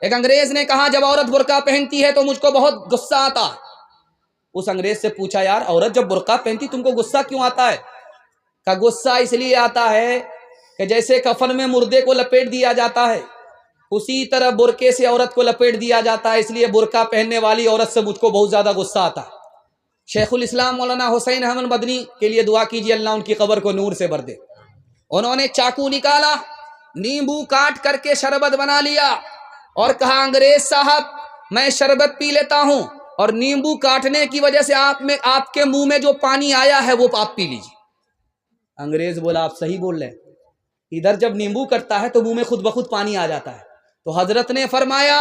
ایک انگریز نے کہا جب عورت برقع پہنتی ہے تو مجھ کو بہت غصہ آتا ہے۔ اس انگریز سے پوچھا یار عورت جب برقع پہنتی تم کو غصہ کیوں آتا ہے؟ کہ غصہ اس لیے آتا ہے کہ جیسے کفن میں مردے کو لپیٹ دیا جاتا ہے اسی طرح برقعے سے عورت کو لپیٹ دیا جاتا ہے، اس لیے برقع پہننے والی عورت سے مجھ کو بہت زیادہ غصہ آتا ہے۔ شیخ الاسلام مولانا حسین احمد مدنی کے لیے دعا کیجیے، اللہ ان کی قبر کو نور سے بھر دے۔ انہوں نے چاقو نکالا، نیمبو کاٹ کر کے شربت بنا لیا اور کہا انگریز صاحب میں شربت پی لیتا ہوں اور نیمبو کاٹنے کی وجہ سے آپ کے منہ میں جو پانی آیا ہے وہ آپ پی لیجیے۔ انگریز بولا آپ صحیح بول رہے ہیں، ادھر جب نیمبو کٹتا ہے تو منہ میں خود بخود پانی آ جاتا ہے۔ تو حضرت نے فرمایا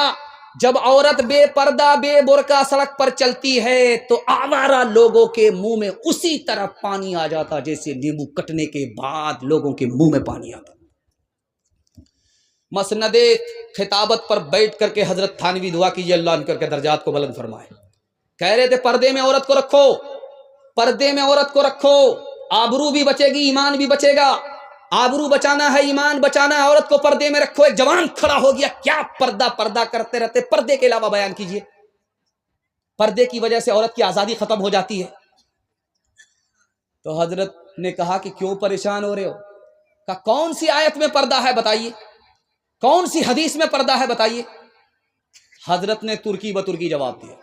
جب عورت بے پردہ بے برقع سڑک پر چلتی ہے تو آوارہ لوگوں کے منہ میں اسی طرح پانی آ جاتا جیسے نیمبو کٹنے کے بعد لوگوں کے منہ میں پانی آتا۔ مسند خطابت پر بیٹھ کر کے حضرت تھانوی دعا کیجیے اللہ ان کر کے درجات کو بلند فرمائے، کہہ رہے تھے پردے میں عورت کو رکھو، پردے میں عورت کو رکھو، آبرو بھی بچے گی ایمان بھی بچے گا۔ آبرو بچانا ہے، ایمان بچانا ہے، عورت کو پردے میں رکھو۔ ایک جوان کھڑا ہو گیا، کیا پردہ کرتے رہتے، پردے کے علاوہ بیان کیجیے۔ پردے کی وجہ سے عورت کی آزادی ختم ہو جاتی ہے۔ تو حضرت نے کہا کہ کیوں پریشان ہو رہے ہو؟ کہا کون سی آیت میں پردہ ہے بتائیے، کون سی حدیث میں پردہ ہے بتائیے۔ حضرت نے ترکی بترکی جواب دیا،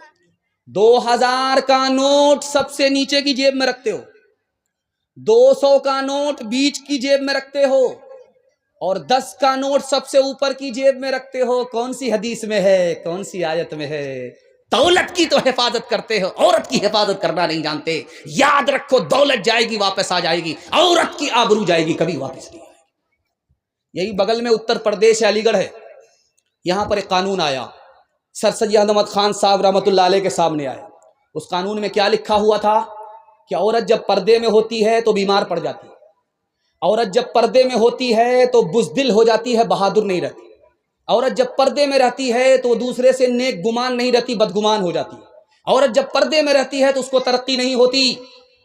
2000 کا نوٹ سب سے نیچے کی جیب میں رکھتے ہو، 200 کا نوٹ بیچ کی جیب میں رکھتے ہو اور 10 کا نوٹ سب سے اوپر کی جیب میں رکھتے ہو۔ کون سی حدیث میں ہے، کون سی آیت میں ہے؟ دولت کی تو حفاظت کرتے ہو، عورت کی حفاظت کرنا نہیں جانتے۔ یاد رکھو دولت جائے گی واپس آ جائے گی، عورت کی آبرو جائے گی کبھی واپس نہیں آئے گی۔ یہی بغل میں اتر پردیش علی گڑھ ہے، یہاں پر ایک قانون آیا، سر سید احمد خان صاحب رحمۃ اللہ علیہ کے سامنے آیا۔ اس قانون میں کیا لکھا ہوا تھا کہ عورت جب پردے میں ہوتی ہے تو بیمار پڑ جاتی ہے، عورت جب پردے میں ہوتی ہے تو بزدل ہو جاتی ہے، بہادر نہیں رہتی، عورت جب پردے میں رہتی ہے تو دوسرے سے نیک گمان نہیں رہتی، بدگمان ہو جاتی ہے، عورت جب پردے میں رہتی ہے تو اس کو ترقی نہیں ہوتی۔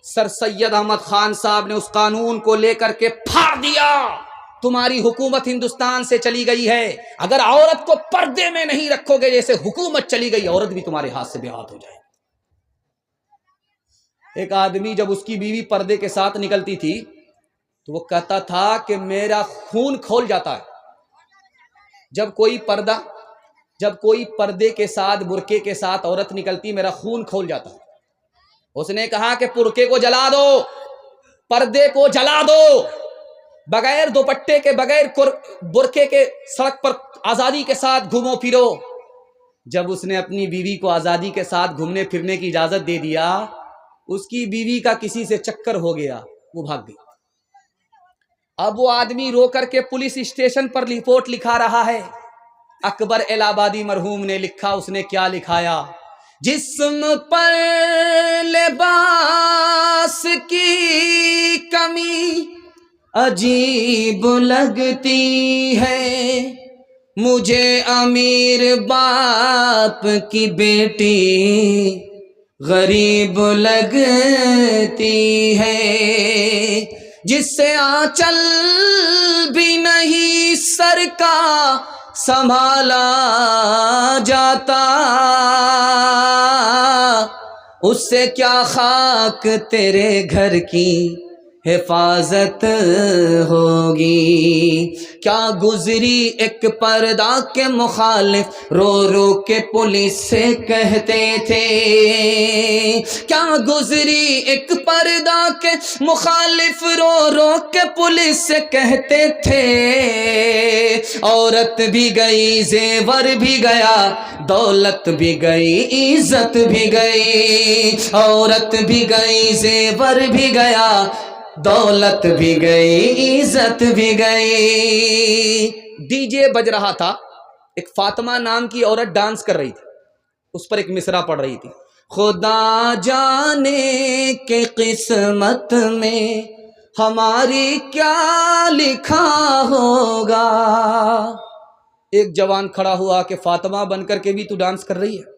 سر سید احمد خان صاحب نے اس قانون کو لے کر کے پھاڑ دیا، تمہاری حکومت ہندوستان سے چلی گئی ہے، اگر عورت کو پردے میں نہیں رکھو گے جیسے حکومت چلی گئی، عورت بھی تمہارے ہاتھ سے بے ہاتھ ہو جائے۔ ایک آدمی جب اس کی بیوی پردے کے ساتھ نکلتی تھی تو وہ کہتا تھا کہ میرا خون کھول جاتا ہے جب کوئی پردے کے ساتھ برقعے کے ساتھ عورت نکلتی، میرا خون کھول جاتا ہے۔ اس نے کہا کہ برقعے کو جلا دو، پردے کو جلا دو، بغیر دوپٹے کے بغیر برقعے کے سڑک پر آزادی کے ساتھ گھومو پھرو۔ جب اس نے اپنی بیوی کو آزادی کے ساتھ گھومنے پھرنے کی اجازت دے دیا، اس کی بیوی کا کسی سے چکر ہو گیا، وہ بھاگ گئی۔ اب وہ آدمی رو کر کے پولیس اسٹیشن پر رپورٹ لکھا رہا ہے۔ اکبر الہ آبادی مرحوم نے لکھا، اس نے کیا لکھایا؟ جسم پر لباس کی کمی عجیب لگتی ہے، مجھے امیر باپ کی بیٹی غریب لگتی ہے، جس سے آنچل بھی نہیں سر کا سنبھالا جاتا، اس سے کیا خاک تیرے گھر کی حفاظت ہوگی۔ کیا گزری ایک پردہ کے مخالف رو رو کے پولیس سے کہتے تھے، کیا گزری ایک پردہ کے مخالف رو رو کے پولیس سے کہتے تھے، عورت بھی گئی زیور بھی گیا، دولت بھی گئی عزت بھی گئی، عورت بھی گئی زیور بھی گیا، دولت بھی گئی عزت بھی گئی۔ ڈی جے بج رہا تھا، ایک فاطمہ نام کی عورت ڈانس کر رہی تھی، اس پر ایک مصرع پڑھ رہی تھی، خدا جانے کہ قسمت میں ہماری کیا لکھا ہوگا۔ ایک جوان کھڑا ہوا کہ فاطمہ بن کر کے بھی تو ڈانس کر رہی ہے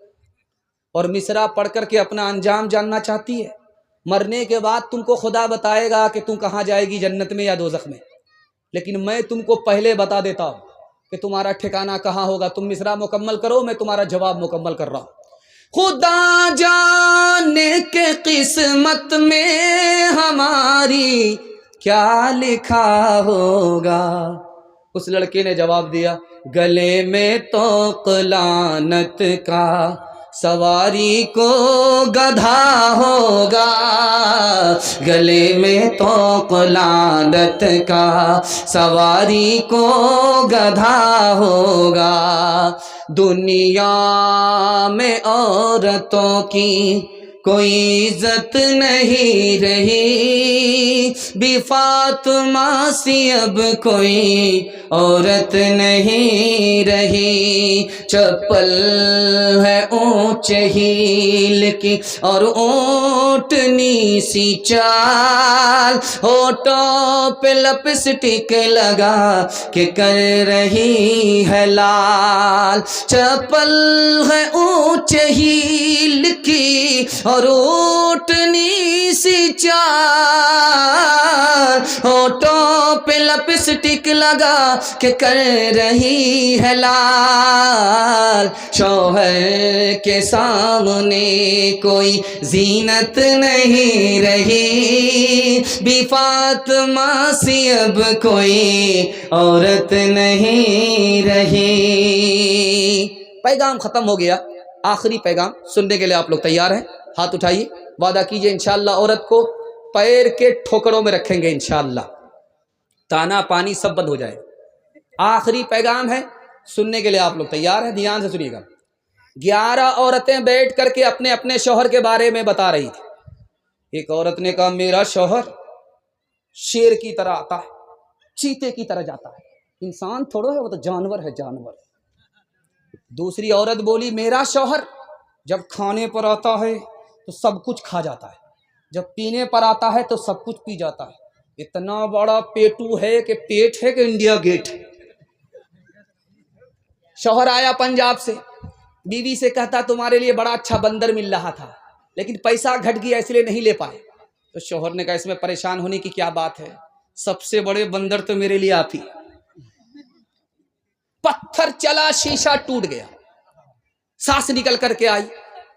اور مصرع پڑھ کر کے اپنا انجام جاننا چاہتی ہے، مرنے کے بعد تم کو خدا بتائے گا کہ تم کہاں جائے گی، جنت میں یا دوزخ میں، لیکن میں تم کو پہلے بتا دیتا ہوں کہ تمہارا ٹھکانہ کہاں ہوگا. تم مصرع مکمل کرو، میں تمہارا جواب مکمل کر رہا ہوں. خدا جانے کے قسمت میں ہماری کیا لکھا ہوگا. اس لڑکے نے جواب دیا، گلے میں طوق لعنت کا سواری کو گدھا ہوگا. گلے میں طوق لعنت کا سواری کو گدھا ہوگا. دنیا میں عورتوں کی کوئی عزت نہیں رہی، بی فاطمہ سی اب کوئی عورت نہیں رہی. چپل ہے اونچے ہیل کی اور اونٹنی سی چال، ہونٹوں پہ لپسٹک لگا کہ کر رہی ہے لال. چپل ہے اونچے ہیل کی اور اونٹنی سی چال، ہونٹوں پہ لپسٹک لگا کہ کر رہی ہے لال. شوہر کے سامنے کوئی زینت نہیں رہی، بی فاطمہ سی اب کوئی عورت نہیں رہی. پیغام ختم ہو گیا. آخری پیغام سننے کے لیے آپ لوگ تیار ہیں؟ ہاتھ اٹھائیے، وعدہ کیجئے انشاءاللہ عورت کو پیر کے ٹھوکروں میں رکھیں گے انشاءاللہ. تانا پانی سب بند ہو جائے. آخری پیغام ہے، سننے کے لیے آپ لوگ تیار ہیں؟ دھیان سے سنیے گا. 11 عورتیں بیٹھ کر کے اپنے اپنے شوہر کے بارے میں بتا رہی تھی. ایک عورت نے کہا، میرا شوہر شیر کی طرح آتا ہے، چیتے کی طرح جاتا ہے، انسان تھوڑو ہے، وہ تو جانور ہے، جانور. دوسری عورت بولی، میرا شوہر جب کھانے پر آتا ہے تو سب کچھ کھا جاتا ہے، جب پینے پر آتا ہے تو سب کچھ پی جاتا ہے، اتنا بڑا پیٹو ہے کہ پیٹ ہے کہ انڈیا گیٹ ہے. شوہر آیا پنجاب سے، بیوی سے کہتا تمہارے لیے بڑا اچھا بندر مل رہا تھا لیکن پیسہ گھٹ گیا اس لیے نہیں لے پائے. تو شوہر نے کہا اس میں پریشان ہونے کی کیا بات ہے، سب سے بڑے بندر تو میرے لیے آپ ہی. پتھر چلا، شیشہ ٹوٹ گیا. ساس نکل کر کے آئی،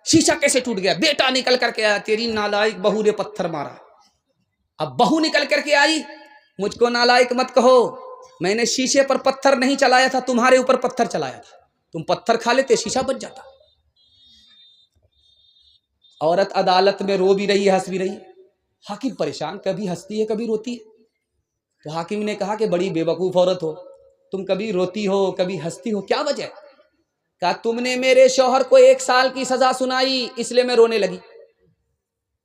شیشہ کیسے ٹوٹ گیا؟ بیٹا نکل کر کے آیا، تیری نالائق بہو نے پتھر مارا. اب بہو نکل کر کے آئی، مجھ کو نالائق مت کہو، میں نے شیشے پر پتھر نہیں چلایا تھا، تمہارے اوپر پتھر چلایا تھا. تم پتھر کھا لیتے شیشہ بچ جاتا. عورت عدالت میں رو بھی رہی ہے، ہنس بھی رہی ہے. حاکم پریشان، کبھی ہنستی ہے کبھی روتی ہے. تو حاکم نے کہا کہ بڑی بے وقوف عورت ہو، تم کبھی روتی ہو کبھی ہنستی ہو، کیا وجہ ہے؟ کہا تم نے میرے شوہر کو 1 سال کی سزا سنائی اس لیے میں رونے لگی.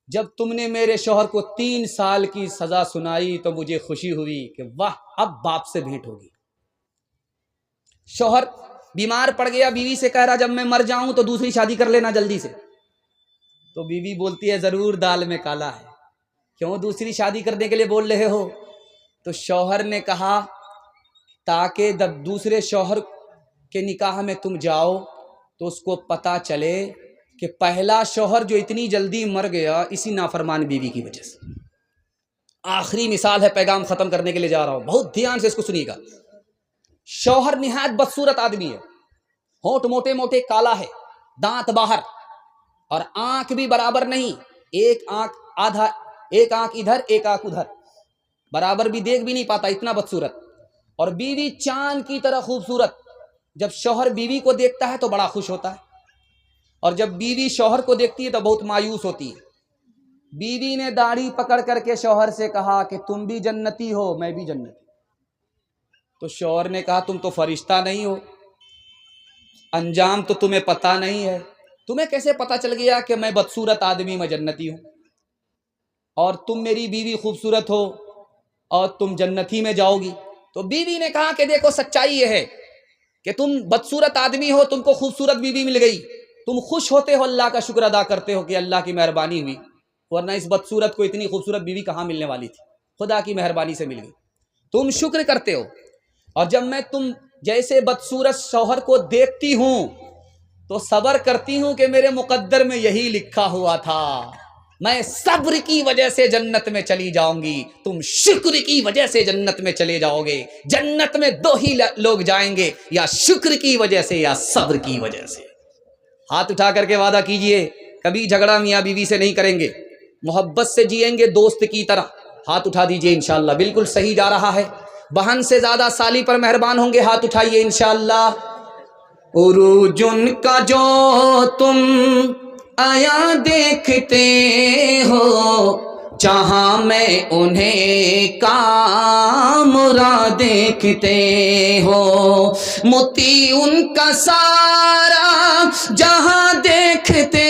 جب تم نے میرے شوہر کو 3 سال کی سزا سنائی تو مجھے خوشی ہوئی کہ واہ اب باپ سے بھیٹ ہوگی. شوہر بیمار پڑ گیا، بیوی سے کہہ رہا جب میں مر جاؤں تو دوسری شادی کر لینا جلدی سے. تو بیوی بولتی ہے ضرور دال میں کالا ہے، کیوں دوسری شادی کرنے کے لیے بول رہے ہو؟ تو شوہر نے کہا تاکہ جب دوسرے شوہر کے نکاح میں تم جاؤ تو اس کو پتا چلے کہ پہلا شوہر جو اتنی جلدی مر گیا اسی نافرمان بیوی کی وجہ سے. آخری مثال ہے، پیغام ختم کرنے کے لیے جا رہا ہوں، بہت دھیان سے اس کو سنیے گا. شوہر نہایت بدصورت آدمی ہے، ہونٹ موٹے موٹے، کالا ہے، دانت باہر اور آنکھ بھی برابر نہیں، ایک آنکھ آدھا، ایک آنکھ ادھر ایک آنکھ ادھر، برابر بھی دیکھ بھی نہیں پاتا، اتنا بدصورت. اور بیوی چاند کی طرح خوبصورت. جب شوہر بیوی کو دیکھتا ہے تو بڑا خوش ہوتا ہے اور جب بیوی شوہر کو دیکھتی ہے تو بہت مایوس ہوتی ہے. بیوی نے داڑھی پکڑ کر کے شوہر سے کہا کہ تم بھی جنتی ہو میں بھی جنتی. تو شوہر نے کہا تم تو فرشتہ نہیں ہو، انجام تو تمہیں پتہ نہیں ہے، تمہیں کیسے پتہ چل گیا کہ میں بدصورت آدمی میں جنتی ہوں، اور تم میری بیوی خوبصورت ہو اور تم جنتی میں جاؤ گی. تو بیوی نے کہا کہ دیکھو سچائی یہ ہے کہ تم بدصورت آدمی ہو، تم کو خوبصورت بیوی مل گئی، تم خوش ہوتے ہو، اللہ کا شکر ادا کرتے ہو کہ اللہ کی مہربانی ہوئی، ورنہ اس بدصورت کو اتنی خوبصورت بیوی کہاں ملنے والی تھی، خدا کی مہربانی سے مل گئی. تم شکر کرتے ہو. اور جب میں تم جیسے بدصورت شوہر کو دیکھتی ہوں تو صبر کرتی ہوں کہ میرے مقدر میں یہی لکھا ہوا تھا، میں صبر کی وجہ سے جنت میں چلی جاؤں گی، تم شکر کی وجہ سے جنت میں چلے جاؤ گے۔ جنت میں دو ہی لوگ جائیں گے، یا شکر کی وجہ سے یا صبر کی وجہ سے۔ ہاتھ اٹھا کر کے وعدہ کیجئے کبھی جھگڑا میاں بیوی سے نہیں کریں گے، محبت سے جئیں گے دوست کی طرح۔ ہاتھ اٹھا دیجئے انشاءاللہ، بالکل صحیح جا رہا ہے۔ بہن سے زیادہ سالی پر مہربان ہوں گے، ہاتھ اٹھائیے انشاءاللہ۔ عروج ان کا جو تم آیا دیکھتے ہو، جہاں میں انہیں کامرا دیکھتے ہو، موتی ان کا سارا جہاں دیکھتے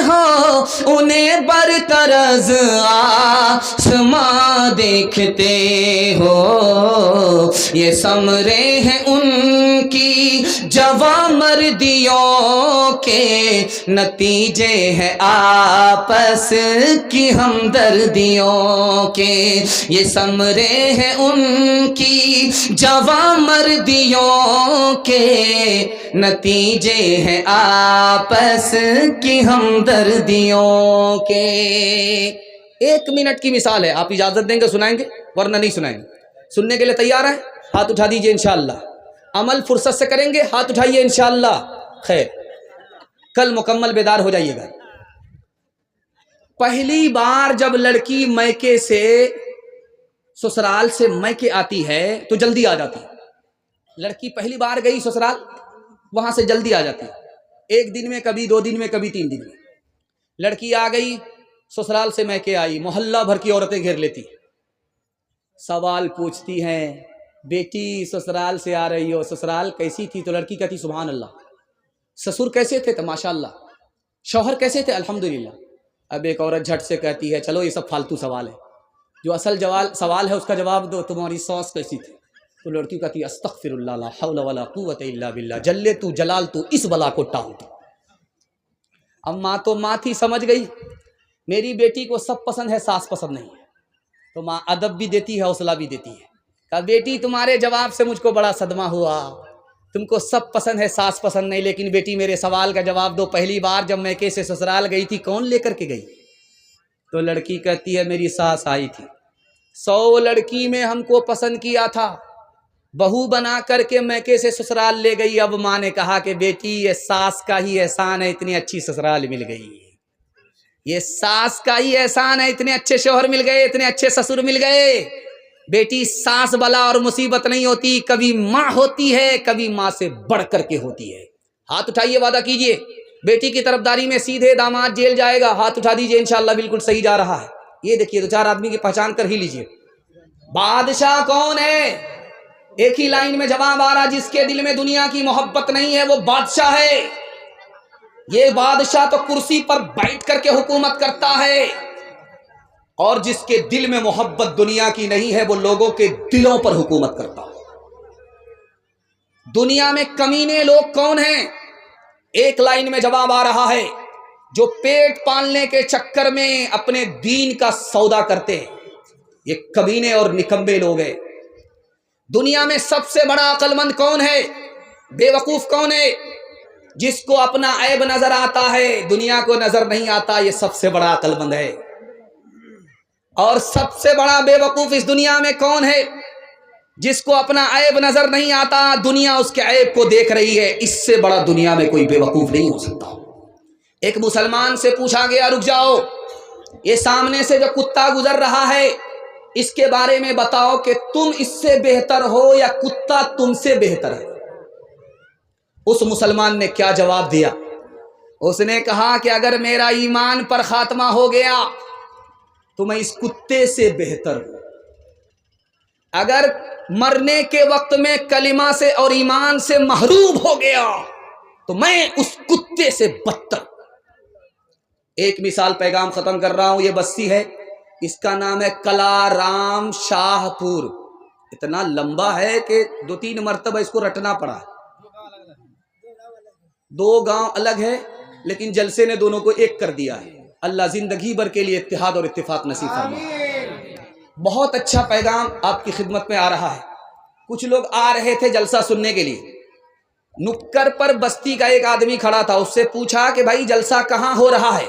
ہو، انہیں برطرز آسماں دیکھتے ہو۔ یہ ثمرے ہیں ان کی جوان مردیوں کے، نتیجے ہیں آپس کی ہمدردیوں کے۔ یہ ثمرے ہیں ان کی جوان مردیوں کے، نتیجے ہیں آپس کی ہمدردیوں کے۔ 1 منٹ کی مثال ہے، آپ اجازت دیں گے سنائیں گے ورنہ نہیں سنائیں گے؟ سننے کے لیے تیار ہیں؟ ہاتھ اٹھا دیجئے انشاءاللہ۔ عمل فرصت سے کریں گے، ہاتھ اٹھائیے انشاءاللہ۔ خیر، کل مکمل بیدار ہو جائیے گا۔ پہلی بار جب لڑکی میکے سے، سسرال سے میکے آتی ہے تو جلدی آ جاتی ہے۔ لڑکی پہلی بار گئی سسرال، وہاں سے جلدی آ جاتی ہے، 1 دن میں، کبھی 2 دن میں، کبھی 3 دن میں۔ لڑکی آ گئی سسرال سے میکے آئی، محلہ بھر کی عورتیں گھیر لیتی، سوال پوچھتی ہیں، بیٹی سسرال سے آ رہی ہو، سسرال کیسی تھی؟ تو لڑکی کہتی سبحان اللہ۔ سسر کیسے تھے؟ تو ماشاء اللہ۔ شوہر کیسے تھے؟ الحمدللہ۔ اب ایک عورت جھٹ سے کہتی ہے چلو یہ سب فالتو سوال ہے، جو اصل سوال ہے اس کا جواب دو، تمہاری ساس کیسی تھی؟ تو لڑکی کہتی استغفر اللہ، لا حول ولا قوت الا باللہ، جلے تو جلال تو اس بلا کو ٹال دو۔ اب ماں تو ماں تھی، سمجھ گئی میری بیٹی کو سب پسند ہے، ساس پسند نہیں ہے، تو ماں ادب بھی دیتی ہے، حوصلہ بھی دیتی ہے۔ کہا بیٹی تمہارے جواب سے مجھ کو بڑا صدمہ ہوا، تم کو سب پسند ہے، ساس پسند نہیں، لیکن بیٹی میرے سوال کا جواب دو، پہلی بار جب میکے سے سسرال گئی تھی کون لے کر کے گئی؟ تو لڑکی کہتی ہے میری ساس آئی تھی، 100 لڑکی میں ہم کو پسند کیا تھا، بہو بنا کر کے میکے سے سسرال لے گئی۔ اب ماں نے کہا کہ بیٹی یہ ساس کا ہی احسان ہے، اتنی اچھی سسرال مل گئی، یہ ساس کا ہی احسان ہے، اتنے اچھے شوہر مل گئے، اتنے اچھے سسر مل گئے۔ بیٹی ساس بلا اور مصیبت نہیں ہوتی، کبھی ماں ہوتی ہے، کبھی ماں سے بڑھ کر کے ہوتی ہے۔ ہاتھ اٹھائیے، وعدہ کیجئے بیٹی کی طرفداری میں سیدھے داماد جیل جائے گا، ہاتھ اٹھا دیجئے انشاءاللہ، بالکل صحیح جا رہا ہے۔ یہ دیکھیے 2-4 آدمی کی پہچان کر ہی لیجئے۔ بادشاہ کون ہے؟ ایک ہی لائن میں جواب آ رہا، جس کے دل میں دنیا کی محبت نہیں ہے وہ بادشاہ ہے۔ یہ بادشاہ تو کرسی پر بیٹھ کر کے حکومت کرتا ہے، اور جس کے دل میں محبت دنیا کی نہیں ہے وہ لوگوں کے دلوں پر حکومت کرتا ہے۔ دنیا میں کمینے لوگ کون ہیں؟ ایک لائن میں جواب آ رہا ہے، جو پیٹ پالنے کے چکر میں اپنے دین کا سودا کرتے ہیں، یہ کمینے اور نکمبے لوگ ہیں۔ دنیا میں سب سے بڑا عقل مند کون ہے؟ بے وقوف کون ہے؟ جس کو اپنا عیب نظر آتا ہے، دنیا کو نظر نہیں آتا، یہ سب سے بڑا عقل مند ہے۔ اور سب سے بڑا بے وقوف اس دنیا میں کون ہے؟ جس کو اپنا عیب نظر نہیں آتا، دنیا اس کے عیب کو دیکھ رہی ہے۔ اس سے بڑا دنیا میں کوئی بے وقوف نہیں ہو سکتا۔ ایک مسلمان سے پوچھا گیا رک جاؤ، یہ سامنے سے جو کتا گزر رہا ہے اس کے بارے میں بتاؤ کہ تم اس سے بہتر ہو یا کتا تم سے بہتر ہے؟ اس مسلمان نے کیا جواب دیا؟ اس نے کہا کہ اگر میرا ایمان پر خاتمہ ہو گیا تو میں اس کتے سے بہتر ہوں، اگر مرنے کے وقت میں کلمہ سے اور ایمان سے محروم ہو گیا تو میں اس کتے سے بدتر۔ ایک مثال پیغام ختم کر رہا ہوں، یہ بستی ہے، اس کا نام ہے کلارام شاہ پور۔ اتنا لمبا ہے کہ 2-3 مرتبہ اس کو رٹنا پڑا، 2 گاؤں الگ ہے لیکن جلسے نے دونوں کو ایک کر دیا ہے۔ اللہ زندگی بھر کے لیے اتحاد اور اتفاق نصیب فرمائے۔ بہت اچھا پیغام آپ کی خدمت میں آ رہا ہے۔ کچھ لوگ آ رہے تھے جلسہ سننے کے لیے، نکر پر بستی کا ایک آدمی کھڑا تھا، اس سے پوچھا کہ بھائی جلسہ کہاں ہو رہا ہے؟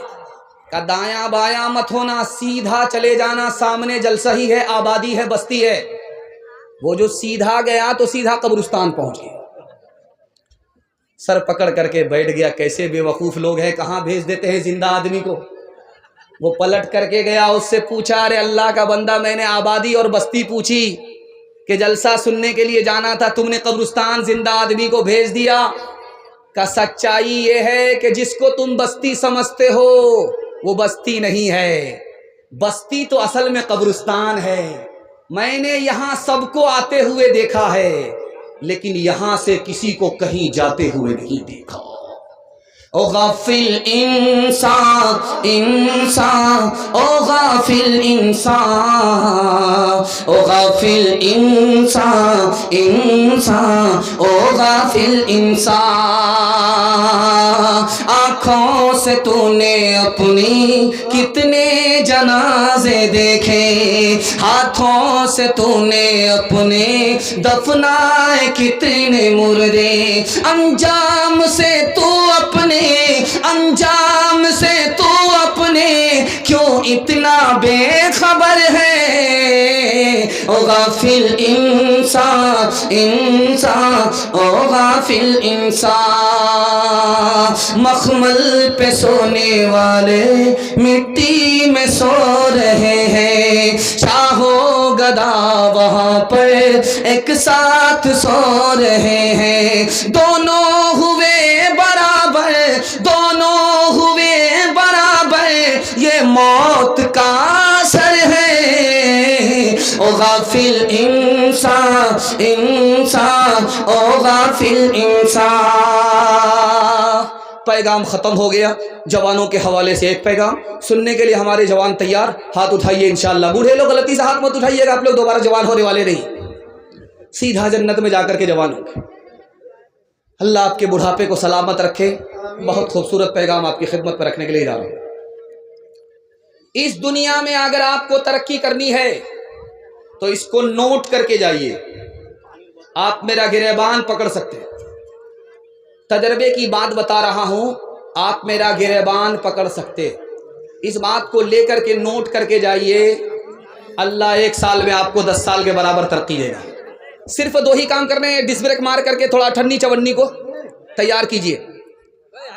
کا دایاں بایاں مت ہونا، سیدھا چلے جانا، سامنے جلسہ ہی ہے، آبادی ہے، بستی ہے۔ وہ جو سیدھا گیا تو سیدھا قبرستان پہنچ گیا، سر پکڑ کر کے بیٹھ گیا۔ کیسے بے وقوف لوگ ہیں، کہاں بھیج دیتے ہیں زندہ آدمی کو۔ وہ پلٹ کر کے گیا، اس سے پوچھا، ارے اللہ کا بندہ، میں نے آبادی اور بستی پوچھی کہ جلسہ سننے کے لیے جانا تھا، تم نے قبرستان زندہ آدمی کو بھیج دیا۔ کا سچائی یہ ہے کہ جس کو تم بستی سمجھتے ہو وہ بستی نہیں ہے، بستی تو اصل میں قبرستان ہے۔ میں نے یہاں سب کو آتے ہوئے دیکھا ہے، لیکن یہاں سے کسی کو کہیں جاتے ہوئے نہیں دیکھا۔ او غافل انسان انسان، او غافل انسان، او غافل انسان انسان، او غافل انسان، آنکھوں سے تو نے اپنی کتنے جنازے دیکھے، ہاتھوں سے تو نے اپنے دفنائے کتنے مردے، انجام سے تو اپنے، انجام سے تو اپنے کیوں اتنا بے خبر ہے؟ او غافل انسان انسان، او غافل انسان، مخمل پہ سونے والے مٹی میں سو رہے ہیں، شاہو گدا وہاں پر ایک ساتھ سو رہے ہیں، دونوں ہوئے برابر، دونوں ہوئے برابر، یہ موت کا اثر ہے۔ او غافل انسان انسان، او غافل انسان۔ پیغام ختم ہو گیا۔ جوانوں کے حوالے سے ایک پیغام سننے کے لیے ہمارے جوان تیار؟ ہاتھ اٹھائیے انشاءاللہ۔ بوڑھے لوگ غلطی سے ہاتھ مت اٹھائیے گا، آپ لوگ دوبارہ جوان ہونے والے نہیں، سیدھا جنت میں جا کر کے جوان ہوں گے۔ اللہ آپ کے بڑھاپے کو سلامت رکھے۔ بہت خوبصورت پیغام آپ کی خدمت پر رکھنے کے لیے جا رہا ہوں۔ اس دنیا میں اگر آپ کو ترقی کرنی ہے تو اس کو نوٹ کر کے جائیے۔ آپ میرا گریبان پکڑ سکتے ہیں، تجربے کی بات بتا رہا ہوں، آپ میرا گریبان پکڑ سکتے، اس بات کو لے کر کے نوٹ کر کے جائیے۔ اللہ 1 سال میں آپ کو 10 سال کے برابر ترقی دے گا۔ صرف 2 ہی کام کرنے ہیں، ڈس بریک مار کر کے تھوڑا ٹھنڈی چونی کو تیار کیجئے،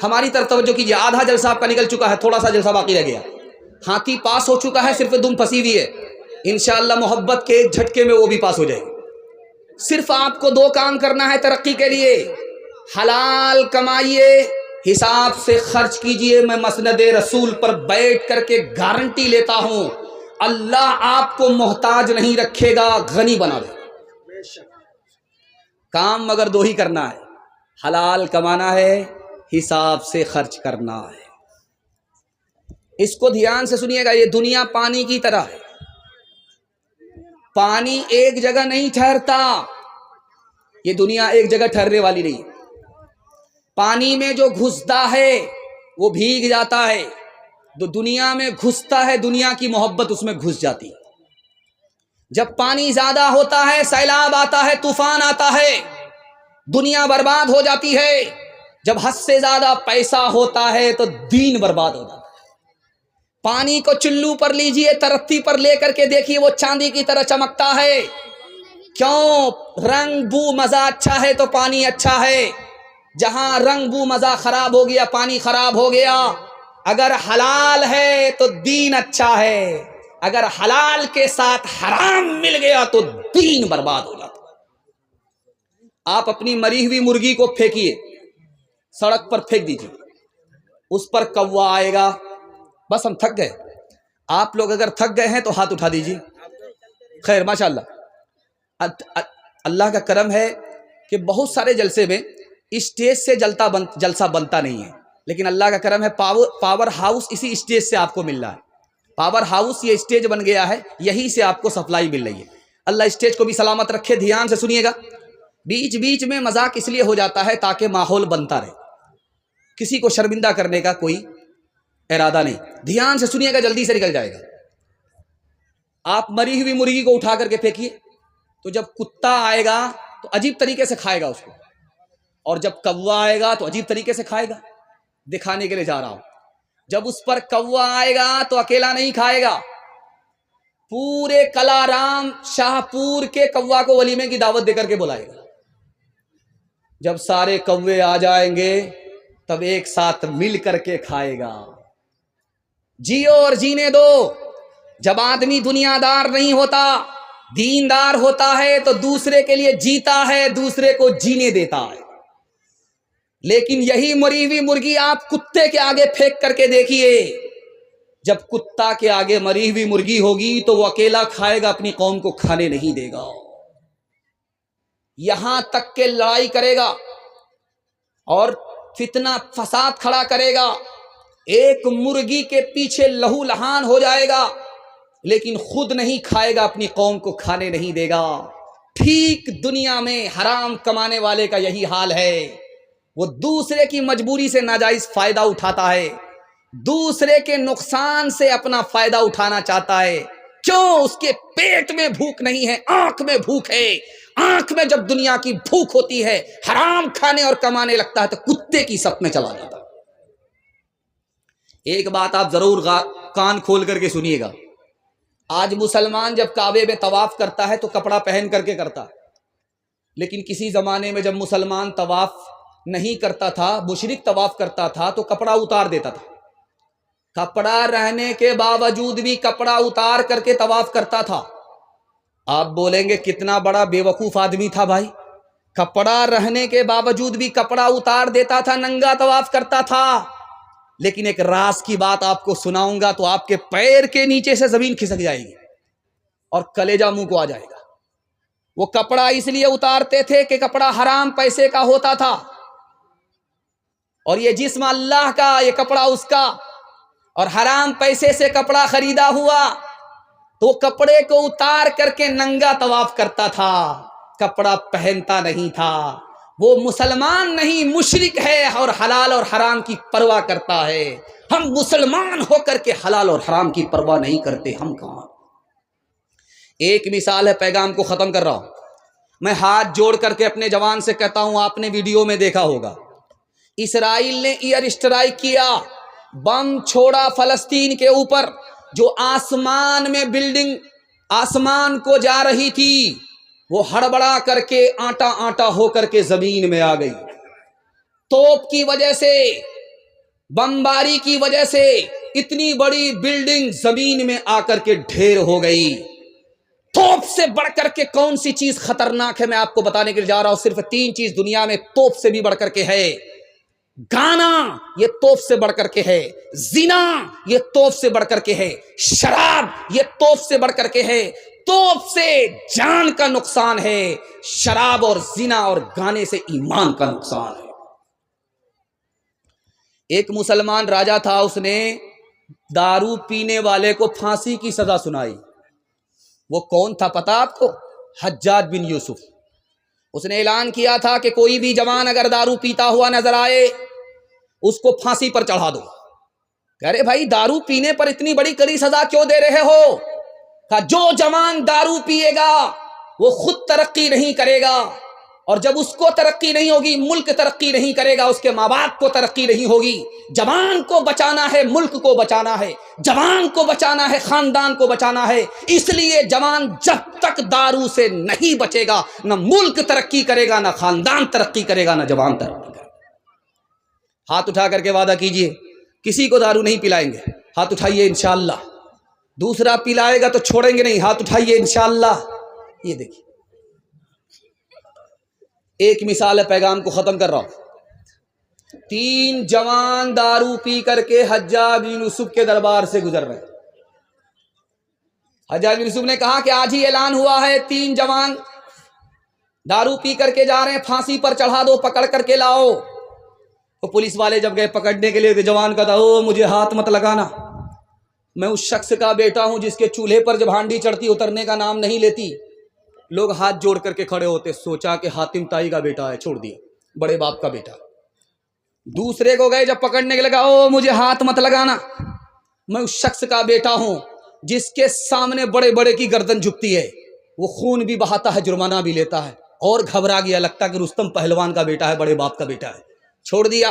ہماری طرف توجہ کیجئے۔ آدھا جلسہ آپ کا نکل چکا ہے، تھوڑا سا جلسہ باقی رہ گیا، ہاتھی پاس ہو چکا ہے، صرف دم پھنسی ہوئی ہے، انشاءاللہ محبت کے ایک جھٹکے میں وہ بھی پاس ہو جائے گی۔ صرف آپ کو 2 کام کرنا ہے ترقی کے لیے، حلال کمائیے، حساب سے خرچ کیجئے۔ میں مسند رسول پر بیٹھ کر کے گارنٹی لیتا ہوں، اللہ آپ کو محتاج نہیں رکھے گا، غنی بنا دے۔ کام مگر 2 ہی کرنا ہے، حلال کمانا ہے، حساب سے خرچ کرنا ہے۔ اس کو دھیان سے سنیے گا، یہ دنیا پانی کی طرح ہے، پانی ایک جگہ نہیں ٹھہرتا، یہ دنیا ایک جگہ ٹھہرنے والی نہیں۔ پانی میں جو گھستا ہے وہ بھیگ جاتا ہے، جو دنیا میں گھستا ہے دنیا کی محبت اس میں گھس جاتی ہے۔ جب پانی زیادہ ہوتا ہے سیلاب آتا ہے، طوفان آتا ہے، دنیا برباد ہو جاتی ہے۔ جب حد سے زیادہ پیسہ ہوتا ہے تو دین برباد ہو جاتا ہے۔ پانی کو چلو پر لیجئے، ترقی پر لے کر کے دیکھیے، وہ چاندی کی طرح چمکتا ہے۔ کیوں؟ رنگ بو مزہ اچھا ہے تو پانی اچھا ہے، جہاں رنگ بو مزہ خراب ہو گیا پانی خراب ہو گیا۔ اگر حلال ہے تو دین اچھا ہے، اگر حلال کے ساتھ حرام مل گیا تو دین برباد ہو جاتا۔ آپ اپنی مری ہوئی مرغی کو پھینکیے، سڑک پر پھینک دیجیے، اس پر کوا آئے گا۔ بس ہم تھک گئے، آپ لوگ اگر تھک گئے ہیں تو ہاتھ اٹھا دیجیے۔ خیر ماشاءاللہ، اللہ کا کرم ہے کہ بہت سارے جلسے میں اسٹیج سے جلسہ بنتا نہیں ہے، لیکن اللہ کا کرم ہے پاور ہاؤس اسی اسٹیج سے آپ کو مل رہا ہے۔ پاور ہاؤس یہ اسٹیج بن گیا ہے، یہی سے آپ کو سپلائی مل رہی ہے۔ اللہ اسٹیج کو بھی سلامت رکھے۔ دھیان سے سنیے گا، بیچ بیچ میں مذاق اس لیے ہو جاتا ہے تاکہ ماحول بنتا رہے، کسی کو شرمندہ کرنے کا کوئی ارادہ نہیں۔ دھیان سے سنیے گا، جلدی سے نکل جائے گا۔ آپ مری ہوئی مرغی کو اٹھا کر کے پھینکیے، تو جب کتا آئے گا تو عجیب طریقے سے کھائے گا اس کو، اور جب کوا آئے گا تو عجیب طریقے سے کھائے گا۔ دکھانے کے لیے جا رہا ہوں، جب اس پر کوا آئے گا تو اکیلا نہیں کھائے گا، پورے کلارام شاہ پور کے کوا کو ولیمے کی دعوت دے کر کے بلائے گا۔ جب سارے کوے آ جائیں گے تب ایک ساتھ مل کر کے کھائے گا۔ جیو اور جینے دو۔ جب آدمی دنیا دار نہیں ہوتا، دیندار ہوتا ہے تو دوسرے کے لیے جیتا ہے، دوسرے کو جینے دیتا ہے۔ لیکن یہی مری ہوئی مرغی آپ کتے کے آگے پھینک کر کے دیکھیے، جب کتا کے آگے مری ہوئی مرغی ہوگی تو وہ اکیلا کھائے گا، اپنی قوم کو کھانے نہیں دے گا، یہاں تک کہ لڑائی کرے گا اور فتنہ فساد کھڑا کرے گا، ایک مرغی کے پیچھے لہو لہان ہو جائے گا، لیکن خود نہیں کھائے گا، اپنی قوم کو کھانے نہیں دے گا۔ ٹھیک دنیا میں حرام کمانے والے کا یہی حال ہے، وہ دوسرے کی مجبوری سے ناجائز فائدہ اٹھاتا ہے، دوسرے کے نقصان سے اپنا فائدہ اٹھانا چاہتا ہے۔ کیوں؟ اس کے پیٹ میں بھوک نہیں ہے، آنکھ میں بھوک ہے۔ آنکھ میں جب دنیا کی بھوک ہوتی ہے، حرام کھانے اور کمانے لگتا ہے تو کتے کی صف میں چلا جاتا ہے۔ ایک بات آپ ضرور کان کھول کر کے سنیے گا، آج مسلمان جب کعبے میں طواف کرتا ہے تو کپڑا پہن کر کے کرتا ہے، لیکن کسی زمانے میں جب مسلمان طواف نہیں کرتا تھا، مشرک طواف کرتا تھا تو کپڑا اتار دیتا تھا، کپڑا رہنے کے باوجود بھی کپڑا اتار کر کے طواف کرتا تھا۔ آپ بولیں گے کتنا بڑا بے وقوف آدمی تھا بھائی، کپڑا رہنے کے باوجود بھی کپڑا اتار دیتا تھا، ننگا طواف کرتا تھا۔ لیکن ایک راز کی بات آپ کو سناؤں گا تو آپ کے پیر کے نیچے سے زمین کھسک جائے گی اور کلیجہ منہ کو آ جائے گا۔ وہ کپڑا اس لیے اتارتے تھے کہ کپڑا حرام پیسے کا ہوتا تھا، اور یہ جسم اللہ کا، یہ کپڑا اس کا، اور حرام پیسے سے کپڑا خریدا ہوا تو کپڑے کو اتار کر کے ننگا طواف کرتا تھا، کپڑا پہنتا نہیں تھا۔ وہ مسلمان نہیں، مشرک ہے اور حلال اور حرام کی پرواہ کرتا ہے۔ ہم مسلمان ہو کر کے حلال اور حرام کی پرواہ نہیں کرتے، ہم کہاں؟ ایک مثال ہے، پیغام کو ختم کر رہا ہوں۔ میں ہاتھ جوڑ کر کے اپنے جوان سے کہتا ہوں، آپ نے ویڈیو میں دیکھا ہوگا، اسرائیل نے ایئر اسٹرائک کیا، بم چھوڑا فلسطین کے اوپر، جو آسمان میں بلڈنگ آسمان کو جا رہی تھی وہ ہڑبڑا کر کے آٹا آٹا ہو کر کے زمین میں آ گئی۔ توپ کی وجہ سے، بمباری کی وجہ سے اتنی بڑی بلڈنگ زمین میں آ کر کے ڈھیر ہو گئی۔ توپ سے بڑھ کر کے کون سی چیز خطرناک ہے، میں آپ کو بتانے کے لیے جا رہا ہوں۔ صرف 3 چیز دنیا میں توپ سے بھی بڑھ کر کے ہے۔ گانا یہ توپ سے بڑھ کر کے ہے، زنا یہ توپ سے بڑھ کر کے ہے، شراب یہ توپ سے بڑھ کر کے ہے۔ توپ سے جان کا نقصان ہے، شراب اور زنا اور گانے سے ایمان کا نقصان ہے۔ ایک مسلمان راجا تھا، اس نے دارو پینے والے کو پھانسی کی سزا سنائی۔ وہ کون تھا پتہ آپ کو؟ حجاج بن یوسف۔ اس نے اعلان کیا تھا کہ کوئی بھی جوان اگر دارو پیتا ہوا نظر آئے اس کو پھانسی پر چڑھا دو۔ کہہ رہے بھائی دارو پینے پر اتنی بڑی کڑی سزا کیوں دے رہے ہو؟ کہا جو جوان دارو پیے گا وہ خود ترقی نہیں کرے گا، اور جب اس کو ترقی نہیں ہوگی ملک ترقی نہیں کرے گا، اس کے ماں باپ کو ترقی نہیں ہوگی۔ جوان کو بچانا ہے، ملک کو بچانا ہے، جوان کو بچانا ہے، خاندان کو بچانا ہے۔ اس لیے جوان جب تک دارو سے نہیں بچے گا نہ ملک ترقی کرے گا، نہ خاندان ترقی کرے گا، نہ جوان ترقی کرے گا۔ ہاتھ اٹھا کر کے وعدہ کیجئے کسی کو دارو نہیں پلائیں گے۔ ہاتھ اٹھائیے انشاءاللہ۔ دوسرا پلائے گا تو چھوڑیں گے نہیں، ہاتھ اٹھائیے انشاءاللہ۔ یہ دیکھیے ایک مثال ہے، پیغام کو ختم کر رہا ہوں۔ 3 جوان دارو پی کر کے حجاج بن یوسف کے دربار سے گزر رہے۔ حجاج بن یوسف نے کہا کہ آج ہی اعلان ہوا ہے 3 جوان دارو پی کر کے جا رہے ہیں، پھانسی پر چڑھا دو، پکڑ کر کے لاؤ۔ تو پولیس والے جب گئے پکڑنے کے لیے تو جوان کہتا او مجھے ہاتھ مت لگانا، میں اس شخص کا بیٹا ہوں جس کے چولہے پر جب ہانڈی چڑھتی اترنے کا نام نہیں لیتی۔ لوگ ہاتھ جوڑ کر کے کھڑے ہوتے، سوچا کہ حاتم تائی کا بیٹا ہے، چھوڑ دیا، بڑے باپ کا بیٹا۔ دوسرے کو گئے جب پکڑنے کے لگا او مجھے ہاتھ مت لگانا، میں اس شخص کا بیٹا ہوں جس کے سامنے بڑے بڑے کی گردن جھکتی ہے، وہ خون بھی بہاتا ہے، جرمانہ بھی لیتا ہے، اور گھبرا گیا، لگتا کہ رستم پہلوان کا بیٹا ہے، بڑے باپ کا بیٹا ہے، چھوڑ دیا۔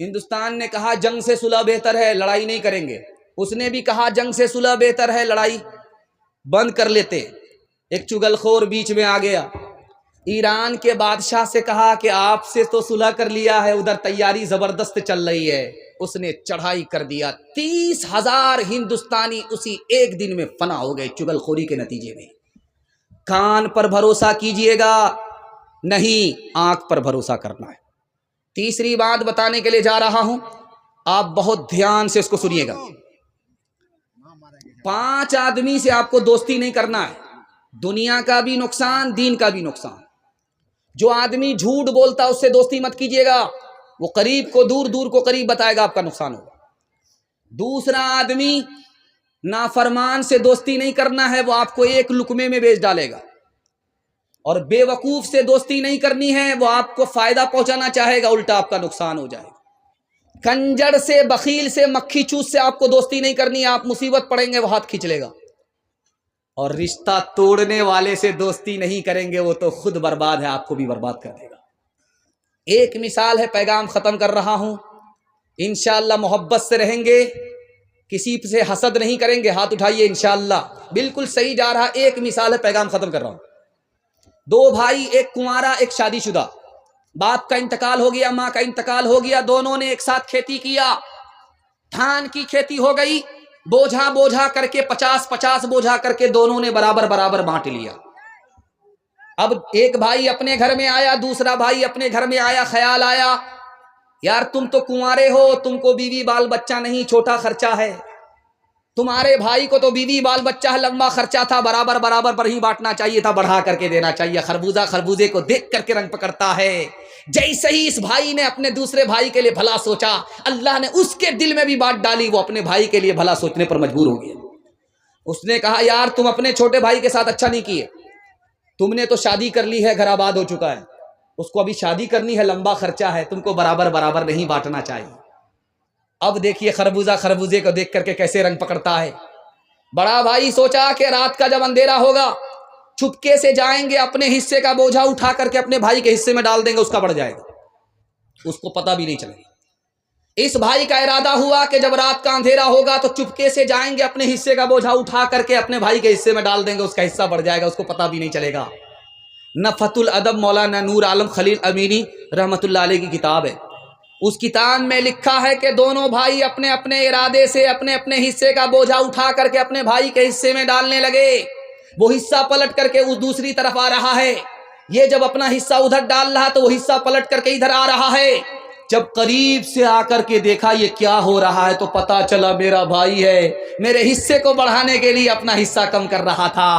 ہندوستان نے کہا جنگ سے صلح بہتر ہے، لڑائی نہیں کریں گے. اس نے بھی کہا جنگ سے صلح بہتر ہے، لڑائی بند کر لیتے. ایک چگل خور بیچ میں آ گیا، ایران کے بادشاہ سے کہا کہ آپ سے تو صلح کر لیا ہے، ادھر تیاری زبردست چل رہی ہے. اس نے چڑھائی کر دیا، 30,000 ہندوستانی اسی ایک دن میں فنا ہو گئے چگل خوری کے نتیجے میں. کان پر بھروسہ کیجئے گا نہیں، آنکھ پر بھروسہ کرنا ہے. تیسری بات بتانے کے لیے جا رہا ہوں، آپ بہت دھیان سے اس کو سنیے گا. 5 آدمی سے آپ کو دوستی نہیں کرنا ہے، دنیا کا بھی نقصان، دین کا بھی نقصان. جو آدمی جھوٹ بولتا اس سے دوستی مت کیجیے گا، وہ قریب کو دور، دور کو قریب بتائے گا، آپ کا نقصان ہوگا. دوسرا آدمی نافرمان سے دوستی نہیں کرنا ہے، وہ آپ کو ایک لقمے میں بیچ ڈالے گا. اور بے وقوف سے دوستی نہیں کرنی ہے، وہ آپ کو فائدہ پہنچانا چاہے گا، الٹا آپ کا نقصان ہو جائے گا. کنجر سے، بخیل سے، مکھی چوس سے آپ کو دوستی نہیں کرنی ہے، آپ مصیبت پڑیں گے وہ ہاتھ کھینچ لے گا. اور رشتہ توڑنے والے سے دوستی نہیں کریں گے، وہ تو خود برباد ہے، آپ کو بھی برباد کر دے گا. ایک مثال ہے، پیغام ختم کر رہا ہوں. انشاءاللہ محبت سے رہیں گے، کسی سے حسد نہیں کریں گے. ہاتھ اٹھائیے، انشاءاللہ بالکل صحیح جا رہا. ایک مثال ہے، پیغام ختم کر رہا ہوں. 2 بھائی، ایک کنوارا ایک شادی شدہ. باپ کا انتقال ہو گیا، ماں کا انتقال ہو گیا، دونوں نے ایک ساتھ کھیتی کیا. دھان کی کھیتی ہو گئی، بوجھا بوجھا کر کے 50 بوجھا کر کے دونوں نے برابر برابر بانٹ لیا. اب ایک بھائی اپنے گھر میں آیا، دوسرا بھائی اپنے گھر میں آیا. خیال آیا یار تم تو کنوارے ہو، تم کو بیوی بال بچہ نہیں، چھوٹا خرچہ ہے. تمہارے بھائی کو تو بیوی بال بچہ ہے، لمبا خرچہ تھا، برابر برابر پر ہی بانٹنا چاہیے تھا، بڑھا کر کے دینا چاہیے. خربوزہ خربوزے کو دیکھ کر کے رنگ پکڑتا ہے. جیسے ہی اس بھائی نے اپنے دوسرے بھائی کے لیے بھلا سوچا، اللہ نے اس کے دل میں بھی بات ڈالی، وہ اپنے بھائی کے لیے بھلا سوچنے پر مجبور ہو گیا. اس نے کہا یار تم اپنے چھوٹے بھائی کے ساتھ اچھا نہیں کیے، تم نے تو شادی کر لی ہے، گھر آباد ہو چکا ہے، اس کو ابھی شادی کرنی ہے، لمبا خرچہ ہے، تم کو برابر برابر نہیں بانٹنا چاہیے. اب دیکھیے خربوزہ خربوزے کو دیکھ کر کے کیسے رنگ پکڑتا ہے. بڑا بھائی سوچا کہ رات کا جب اندھیرا ہوگا چھپکے سے جائیں گے، اپنے حصے کا بوجھا اٹھا کر کے اپنے بھائی کے حصے میں ڈال دیں گے، اس کا بڑھ جائے گا، اس کو پتہ بھی نہیں چلے گا. اس بھائی کا ارادہ ہوا کہ جب رات کا اندھیرا ہوگا تو چپکے سے جائیں گے، اپنے حصے کا بوجھا اٹھا کر کے اپنے بھائی کے حصے میں ڈال دیں گے، اس کا حصہ بڑھ جائے گا، اس کو پتہ بھی نہیں چلے گا. نفحۃ الادب مولانا نور عالم خلیل امینی رحمۃ اللہ علیہ کی کتاب ہے. اس کتاب میں لکھا ہے کہ دونوں بھائی اپنے اپنے ارادے سے اپنے اپنے حصے کا بوجھا اٹھا کر کے اپنے بھائی کے حصے میں ڈالنے لگے. وہ حصہ پلٹ کر کے اس دوسری طرف آ رہا ہے، یہ جب اپنا حصہ ادھر ڈال رہا تو وہ حصہ پلٹ کر کے ادھر آ رہا ہے. جب قریب سے آ کر کے دیکھا یہ کیا ہو رہا ہے تو پتا چلا میرا بھائی ہے، میرے حصے کو بڑھانے کے لیے اپنا حصہ کم کر رہا تھا.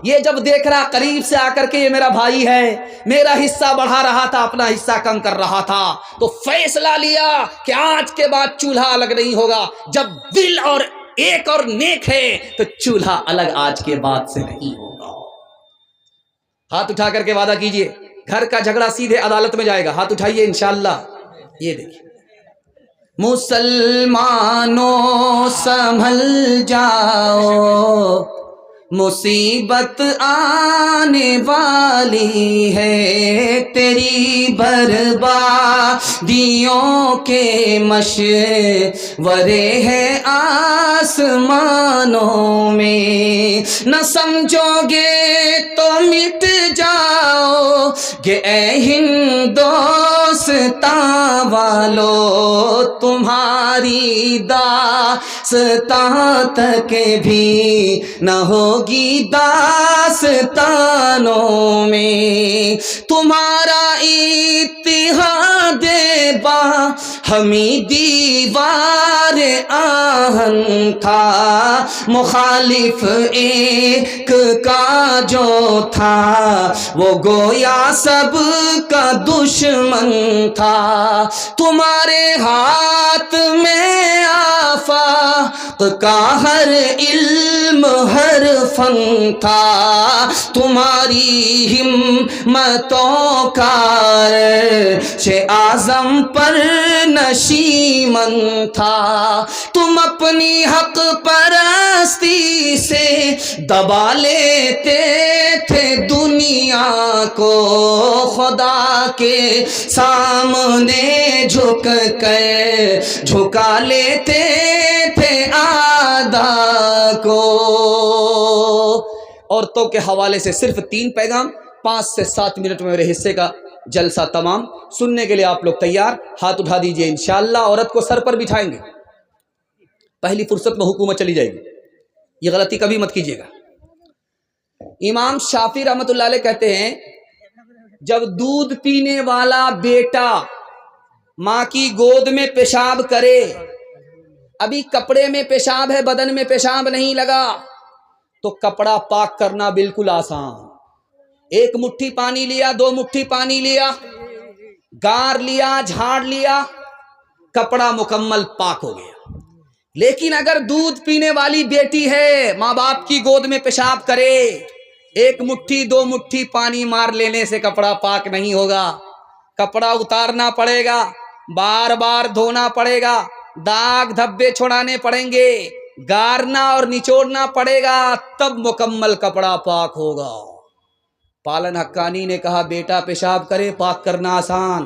یہ جب دیکھ رہا قریب سے آ کر کے یہ میرا بھائی ہے، میرا حصہ بڑھا رہا تھا، اپنا حصہ کم کر رہا تھا، تو فیصلہ لیا کہ آج کے بعد چولہا الگ نہیں ہوگا. جب دل اور ایک اور نیک ہے تو چولہا الگ آج کے بعد سے نہیں ہوگا. ہاتھ اٹھا کر کے وعدہ کیجئے، گھر کا جھگڑا سیدھے عدالت میں جائے گا. ہاتھ اٹھائیے انشاءاللہ. یہ دیکھیے مسلمانوں سنبھل جاؤ، مصیبت آنے والی ہے، تیری بربادیوں کے مشورے ہیں آسمانوں میں. نہ سمجھو گے تو مٹ جاؤ گے اے ہندوستاں والو، تمہاری داستان تک بھی نہ ہوگی داستانوں میں. تمہارا اتحاد با ہمیں دیوار آہن تھا، مخالف ایک کا جو تھا وہ گویا سب کا دشمن تھا. تمہارے ہاتھ میں آفا حق کا ہر علم ہر فن تھا، تمہاری ہمتوں کا عرش اعظم پر نشیمن تھا، تم اپنی حق پرستی سے دبا لیتے تھے دنیا کو، خدا کے سامنے جھک کر جھکا لیتے تھے اعداء کو۔ عورتوں کے حوالے سے صرف 3 پیغام، 5 سے 7 منٹ میں میرے حصے کا جلسہ تمام۔ سننے کے لیے آپ لوگ تیار؟ ہاتھ اٹھا دیجئے۔ انشاءاللہ عورت کو سر پر بٹھائیں گے، پہلی فرصت میں حکومت چلی جائے گی، یہ غلطی کبھی مت کیجیے گا۔ امام شافعی رحمۃ اللہ علیہ کہتے ہیں جب دودھ پینے والا بیٹا ماں کی گود میں پیشاب کرے، ابھی کپڑے میں پیشاب ہے، بدن میں پیشاب نہیں لگا، تو کپڑا پاک کرنا بالکل آسان۔ 1 مٹھی پانی لیا، 2 مٹھی پانی لیا، گار لیا، جھاڑ لیا، کپڑا مکمل پاک ہو گیا۔ لیکن اگر دودھ پینے والی بیٹی ہے، ماں باپ کی گود میں پیشاب کرے، 1 مٹھی 2 مٹھی پانی مار لینے سے کپڑا پاک نہیں ہوگا، کپڑا اتارنا پڑے گا، بار بار دھونا پڑے گا، داغ دھبے چھڑانے پڑیں گے، گارنا اور نچوڑنا پڑے گا، تب مکمل کپڑا پاک ہوگا۔ پالن حقانی نے کہا بیٹا پیشاب کرے پاک کرنا آسان،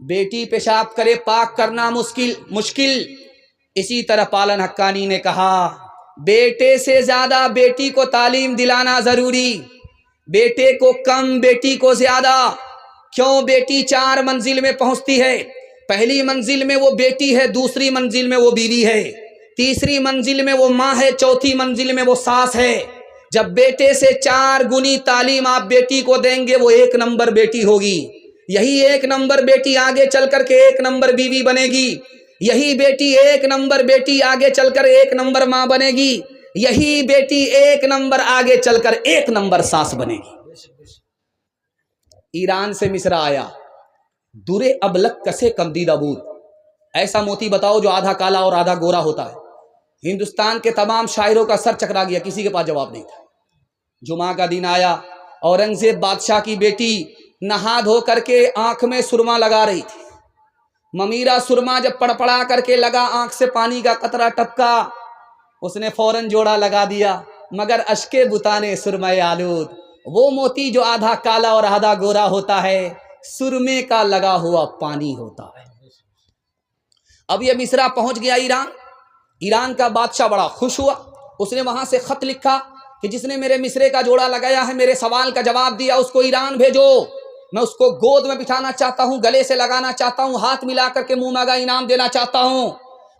بیٹی پیشاب کرے پاک کرنا مشکل۔ اسی طرح پالن حقانی نے کہا بیٹے سے زیادہ بیٹی کو تعلیم دلانا ضروری، بیٹے کو کم بیٹی کو زیادہ۔ کیوں؟ بیٹی 4 منزل میں پہنچتی ہے، پہلی منزل میں وہ بیٹی ہے، دوسری منزل میں وہ بیوی ہے، تیسری منزل میں وہ ماں ہے، چوتھی منزل میں وہ ساس ہے۔ جب بیٹے سے 4 گنی تعلیم آپ بیٹی کو دیں گے، وہ 1 نمبر بیٹی ہوگی۔ یہی 1 نمبر بیٹی آگے چل کر کے 1 نمبر بیوی بنے گی، یہی بیٹی 1 نمبر بیٹی آگے چل کر 1 نمبر ماں بنے گی، یہی بیٹی 1 نمبر آگے چل کر 1 نمبر ساس بنے گی۔ ایران سے مصر آیا درے ابلک کسے کمدیدہ بود، ایسا موتی بتاؤ جو آدھا کالا اور آدھا گورا ہوتا ہے۔ ہندوستان کے تمام شاعروں کا سر چکرا گیا، کسی کے پاس جواب نہیں تھا۔ جمعہ کا دن آیا، اورنگزیب بادشاہ کی بیٹی نہا دھو کر کے آنکھ میں سرما لگا رہی تھی۔ ممیرا سرما جب پڑپڑا کر کے لگا، آنکھ سے پانی کا قطرہ ٹپکا، اس نے فوراً جوڑا لگا دیا، مگر اشکے بتانے سرمے آلود، وہ موتی جو آدھا کالا اور آدھا گورا ہوتا ہے، سرمے کا لگا ہوا پانی ہوتا ہے۔ اب یہ مصرا پہنچ گیا ایران کا بادشاہ بڑا خوش ہوا، اس نے وہاں سے خط لکھا کہ جس نے میرے مصرے کا جوڑا لگایا ہے، میرے سوال کا جواب دیا، اس کو ایران بھیجو، میں اس کو گود میں بٹھانا چاہتا ہوں، گلے سے لگانا چاہتا ہوں، ہاتھ ملا کر کے منہ مانگا انعام دینا چاہتا ہوں۔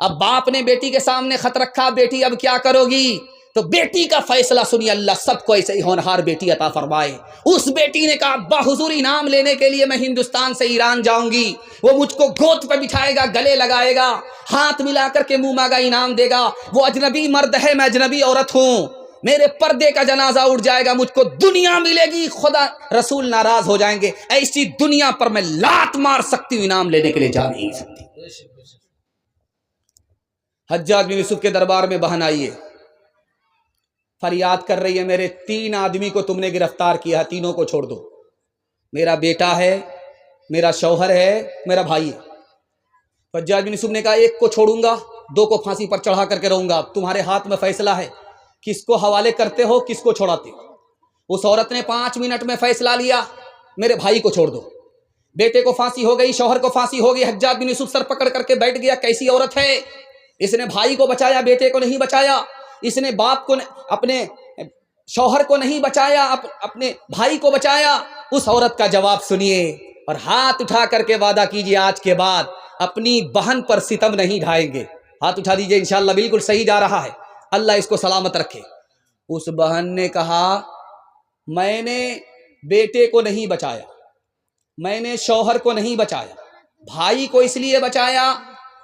اب باپ نے بیٹی کے سامنے خط رکھا، بیٹی اب کیا کرو گی؟ تو بیٹی کا فیصلہ سنیے، اللہ سب کو ایسے ہی ہونہار بیٹی عطا فرمائے۔ اس بیٹی نے کہا ابا حضور انعام لینے کے لیے میں ہندوستان سے ایران جاؤں گی، وہ مجھ کو گود پہ بٹھائے گا، گلے لگائے گا، ہاتھ ملا کر کے منہ مانگا انعام دے گا۔ وہ اجنبی مرد ہے، میں اجنبی عورت ہوں، میرے پردے کا جنازہ اٹھ جائے گا، مجھ کو دنیا ملے گی، خدا رسول ناراض ہو جائیں گے، ایسی دنیا پر میں لات مار سکتی ہوں، انعام لینے کے لیے جا نہیں سکتی۔ حجاج بن یوسف کے دربار میں بہن آئی ہے، فریاد کر رہی ہے میرے 3 آدمی کو تم نے گرفتار کیا ہے، تینوں کو چھوڑ دو، میرا بیٹا ہے، میرا شوہر ہے، میرا بھائی ہے۔ حجاج بن یوسف نے کہا 1 کو چھوڑوں گا، 2 کو پھانسی پر چڑھا کر کے رہوں گا، تمہارے ہاتھ میں فیصلہ ہے، کس کو حوالے کرتے ہو، کس کو چھوڑاتے ہو۔ اس عورت نے 5 منٹ میں فیصلہ لیا، میرے بھائی کو چھوڑ دو۔ بیٹے کو پھانسی ہو گئی، شوہر کو پھانسی ہو گئی، حجاج بن یوسف سر پکڑ کر کے بیٹھ گیا، کیسی عورت ہے، اس نے بھائی کو بچایا، بیٹے کو نہیں بچایا، اس نے باپ کو، اپنے شوہر کو نہیں بچایا، اپنے بھائی کو بچایا۔ اس عورت کا جواب سنیے اور ہاتھ اٹھا کر کے وعدہ کیجئے آج کے بعد اپنی بہن پر ستم نہیں ڈھائیں گے۔ ہاتھ اٹھا دیجئے، انشاءاللہ بالکل صحیح جا رہا ہے، اللہ اس کو سلامت رکھے۔ اس بہن نے کہا میں نے بیٹے کو نہیں بچایا، میں نے شوہر کو نہیں بچایا، بھائی کو اس لیے بچایا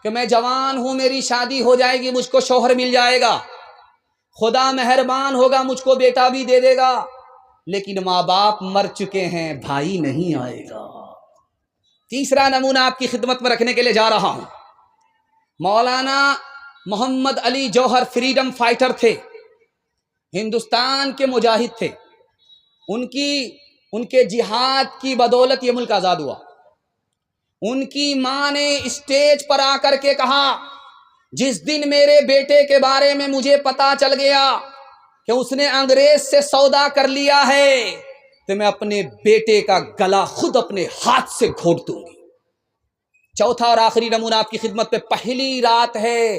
کہ میں جوان ہوں، میری شادی ہو جائے گی، مجھ کو شوہر مل جائے گا، خدا مہربان ہوگا، مجھ کو بیٹا بھی دے دے گا، لیکن ماں باپ مر چکے ہیں، بھائی نہیں آئے گا۔ تیسرا نمونہ آپ کی خدمت میں رکھنے کے لیے جا رہا ہوں، مولانا محمد علی جوہر فریڈم فائٹر تھے، ہندوستان کے مجاہد تھے، ان کے جہاد کی بدولت یہ ملک آزاد ہوا۔ ان کی ماں نے اسٹیج پر آ کر کے کہا، جس دن میرے بیٹے کے بارے میں مجھے پتا چل گیا کہ اس نے انگریز سے سودا کر لیا ہے تو میں اپنے بیٹے کا گلا خود اپنے ہاتھ سے گھونٹ دوں گی۔ چوتھا اور آخری نمونہ آپ کی خدمت پہ، پہلی رات ہے،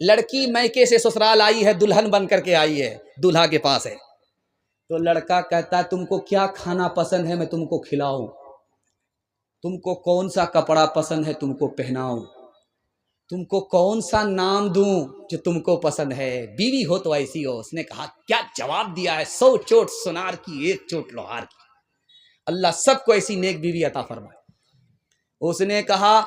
لڑکی میکے سے سسرال آئی ہے، دلہن بن کر کے آئی ہے، دولہا کے پاس ہے، تو لڑکا کہتا ہے تم کو کیا کھانا پسند ہے میں تم کو کھلاؤں، تم کو کون سا کپڑا پسند ہے تم کو پہناؤں، تم کو کون سا نام دوں جو تم کو پسند ہے، بیوی ہو تو ایسی ہو۔ اس نے کہا کیا جواب دیا ہے، 100 چوٹ سونار کی 1 چوٹ لوہار کی، اللہ سب کو ایسی نیک بیوی عطا فرمائے۔ اس نے کہا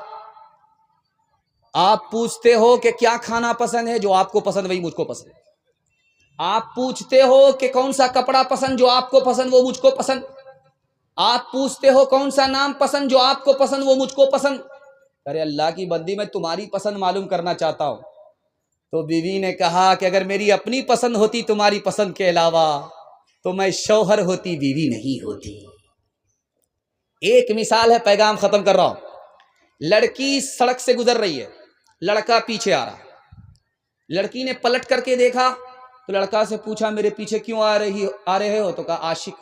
آپ پوچھتے ہو کہ کیا کھانا پسند ہے، جو آپ کو پسند وہی مجھ کو پسند، آپ پوچھتے ہو کہ کون سا کپڑا پسند، جو آپ کو پسند وہ مجھ کو پسند، آپ پوچھتے ہو کون سا نام پسند، جو آپ کو پسند وہ مجھ کو پسند۔ ارے اللہ کی بندی میں تمہاری پسند معلوم کرنا چاہتا ہوں۔ تو بیوی نے کہا کہ اگر میری اپنی پسند ہوتی تمہاری پسند کے علاوہ تو میں شوہر ہوتی، بیوی نہیں ہوتی۔ ایک مثال ہے، پیغام ختم کر رہا ہوں۔ لڑکی سڑک سے گزر رہی ہے، لڑکا پیچھے آ رہا ہے، لڑکی نے پلٹ کر کے دیکھا تو لڑکا سے پوچھا میرے پیچھے کیوں آ رہے ہو، تو کہا عاشق،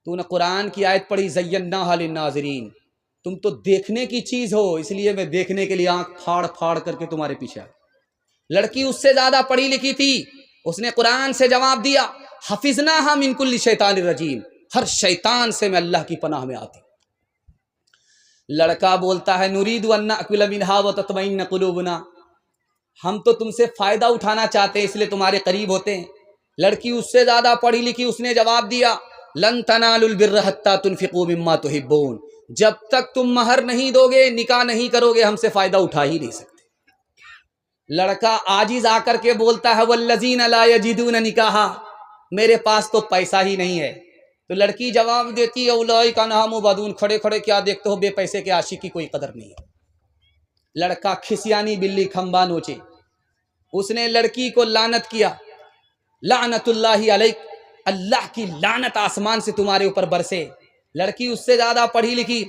تو نے قرآن کی آیت پڑھی زیناھا للناظرین، تم تو دیکھنے کی چیز ہو، اس لیے میں دیکھنے کے لیے آنکھ پھاڑ پھاڑ کر کے تمہارے پیچھے آئی۔ لڑکی اس سے زیادہ پڑھی لکھی تھی، اس نے قرآن سے جواب دیا حفظناھا من کل شیطان الرجیم، ہر شیطان سے میں اللہ کی پناہ میں آتی۔ لڑکا بولتا ہے نرید ان ناکل منھا وتطمئن قلوبنا، ہم تو تم سے فائدہ اٹھانا چاہتے ہیں اس لیے تمہارے قریب ہوتے ہیں۔ لڑکی اس سے زیادہ پڑھی لکھی، اس نے جواب دیا لن تنالوا البر حتى تنفقوا مما تحبون، جب تک تم مہر نہیں دو گے، نکاح نہیں کرو گے، ہم سے فائدہ اٹھا ہی نہیں سکتے۔ لڑکا عاجز آ کر کے بولتا ہے والذین لا یجدون نکاحا، میرے پاس تو پیسہ ہی نہیں ہے۔ تو لڑکی جواب دیتی ہے اولئک عنہا مبعدون، کھڑے کھڑے کیا دیکھتے ہو، بے پیسے کے عاشق کی کوئی قدر نہیں ہے۔ لڑکا کھسیانی بلی کھمبا نوچے، اس نے لڑکی کو لعنت کیا، لعنت اللہ علیک، اللہ کی لعنت آسمان سے تمہارے اوپر برسے۔ لڑکی اس سے زیادہ پڑھی لکھی،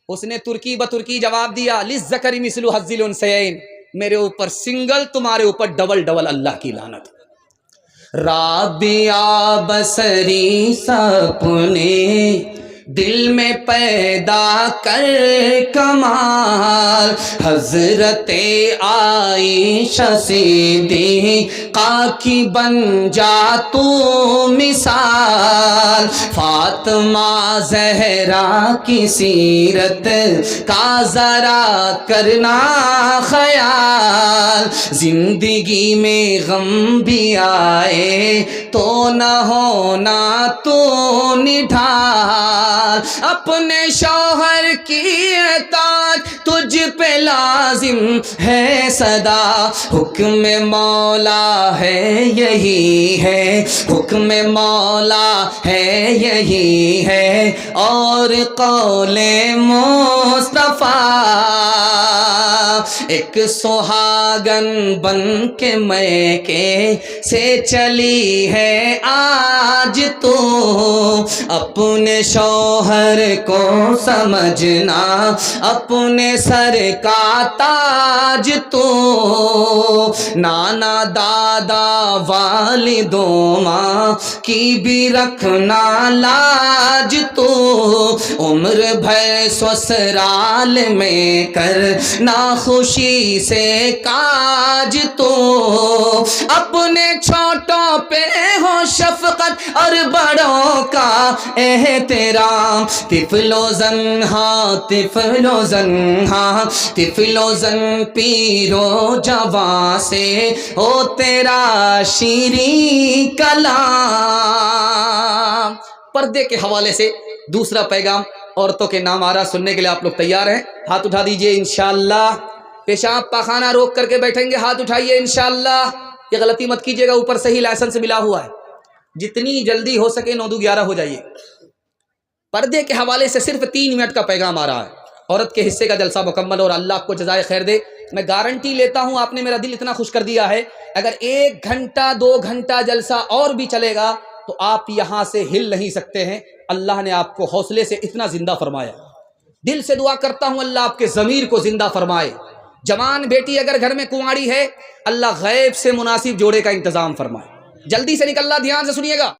اس نے ترکی بترکی جواب دیا للذکر مثل حظ الانثیین، میرے اوپر سنگل، تمہارے اوپر ڈبل ڈبل اللہ کی لعنت۔ رابعہ بصری سپنے دل میں پیدا کر کمال، حضرت عائشہ صدیقہ کی بن جا تو مثال، فاطمہ زہرا کی سیرت کا ذرا کرنا خیال، زندگی میں غم بھی آئے تو نہ ہونا تو نڈھال، اپنے شوہر کی اطاعت تجھ پہ لازم ہے صدا، حکم مولا ہے یہی ہے، حکم مولا ہے یہی ہے، اور قول مصطفیٰ، ایک سہاگن بن کے میکے سے چلی ہے آج تو، اپنے شوہر کو سمجھنا اپنے سر کا تاج تو، نانا دادا والدوں ماں کی بھی رکھنا لاج تو، عمر بھر سسرال میں کرنا خوشی سے کاج تو، اپنے چھوٹوں پہ ہو شفقت اور بڑوں کا احترام، طفل و زنہا طفل و زنہا طفل و زن پیرو جوان سے ہو تیرا شیریں کلام۔ پردے کے حوالے سے دوسرا پیغام عورتوں کے نام آ رہا، سننے کے لیے آپ لوگ تیار ہیں؟ ہاتھ اٹھا دیجئے انشاءاللہ۔ پیشاب پاخانہ روک کر کے بیٹھیں گے، ہاتھ اٹھائیے انشاءاللہ۔ یہ غلطی مت کیجیے گا، اوپر سے ہی لائسنس ملا ہوا ہے، جتنی جلدی ہو سکے 9-11 ہو جائیے۔ پردے کے حوالے سے صرف 3 منٹ کا پیغام آ رہا ہے، عورت کے حصے کا جلسہ مکمل، اور اللہ آپ کو جزائے خیر دے۔ میں گارنٹی لیتا ہوں آپ نے میرا دل اتنا خوش کر دیا ہے، اگر 1 گھنٹہ 2 گھنٹہ جلسہ اور بھی چلے گا تو آپ یہاں سے ہل نہیں سکتے ہیں۔ اللہ نے آپ کو حوصلے سے اتنا زندہ فرمایا، دل سے دعا کرتا ہوں اللہ آپ کے ضمیر کو زندہ فرمائے۔ جوان بیٹی اگر گھر میں کنواری ہے، اللہ غیب سے مناسب جوڑے کا انتظام فرمائے۔ جلدی سے نکلنا، دھیان سے سنیے گا۔